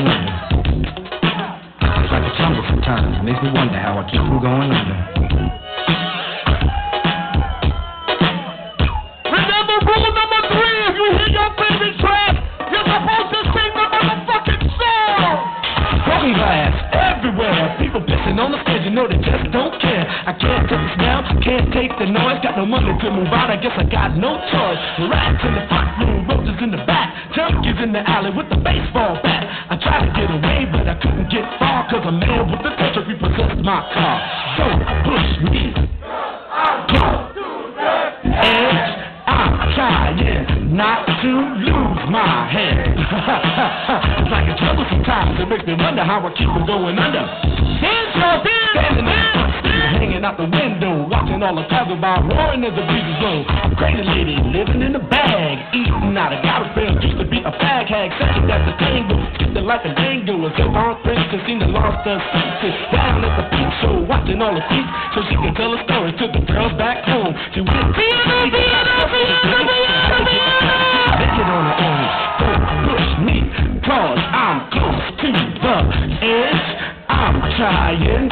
going under. It's like a jungle sometimes. It makes me wonder how I keep from going under. Remember rule number 3, if you hear your favorite track, you're supposed to sing the motherfucking song. Broken glass everywhere. People pissing on the stage, you know they just don't care. I can't take the smell, can't take the noise. Got no money to move out, I guess I got no choice. Rats in the front room, roaches in the back, junkies in the alley with the baseball bat. I tried to get away, but I couldn't get far, cause a man with the touch repossessed my car. Don't push me. Edge, I'm trying not to lose my head. It's like a trouble sometimes. It makes me wonder how I keep from going under. Standing in the front seat, hanging out the window, watching all the cars go by, roaring as the breezes blow. Crazy lady living in a bag, eating out of garbage pails. Used to be a fag hag, such as the tango. Skipped the life and dango, as if our friends could seem to lost her senses. Down at the peep show, watching all the feet, so she could tell a story to the girls back home. She went to make it on her own. Don't push me, cause I'm close to the edge. I'm trying